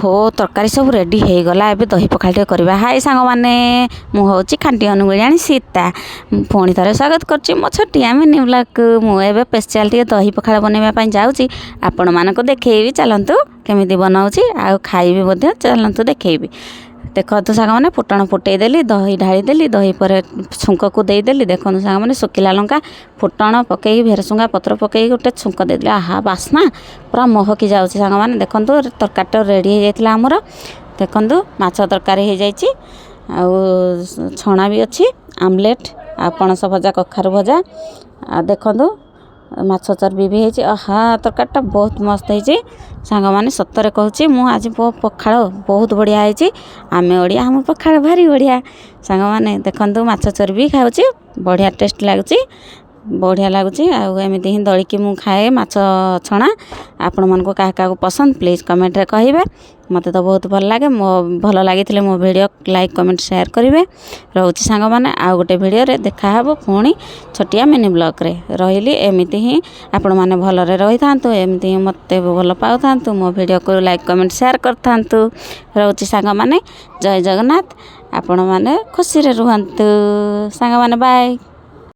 ओहो तरकारी सब रेडी हो गला एबे दही पखाल टे करबा। हाय सांग माने मु होची खांटी अनुगुलियाणी सीता पुणी थरे स्वागत करची मो छोटिया मिनी ब्लॉग मु एबे स्पेशल टे दही पखाल बनैबा पई जाउची आपण मानको देखेइबी चलंतु केमिति बनाउची आ खाइबी मध्ये चलंतु देखेइबी। देखो सांग मैंने फुटण फुटई देली दही ढाली देली दही पर छुंक को देदेली। देखो सांग मैंने सुखिला लंका फुटण पकई भेरसुंगा पत्र पकई गोटे छुंक देदेली आहा बास्ना पूरा महकी जाउची सांग मैंने देखो तरकारी रेडी हो जाइतिला हमर। देखो माछ तरकारी हो जाइची आ छणा भी अच्छी आमलेट आ पणस भजा कखारु भजा आ देखो माछ चर्बी भी है। आहा तरकारीटा बहुत मस्त है सांग मैंने सतरे कहूँ मु आज पखाड़ बहुत बढ़िया है। आमे ओडिया हम पखाड़ भारी बढ़िया सांग मैंने देखो माछ चर्बी खाऊँ बढ़िया टेस्ट लगुच बढ़िया लगुच आमती ही दलिकी मु खाए माछ छणा। आपण मन को क्या क्या पसंद प्लीज कमेंट रे कहिबे। मते तो बहुत भल लगे मो भल लगी मो वीडियो लाइक कमेंट शेयर करेंगे। रोची सांग मैंने आउ गोटे वीडियो रे देखा हबो पुणी छोटिया मिनी ब्लॉग रे रही एमती ही आपण मैंने भलरे रही थांतु एमती ही मते भल पाउ थांतु मो वीडियो को लाइक कमेंट शेयर कर थांतु। रोची सांग मैंने जय जगन्नाथ आपण मैंने खुशी रे रुहंतु सांग मैंने बाय।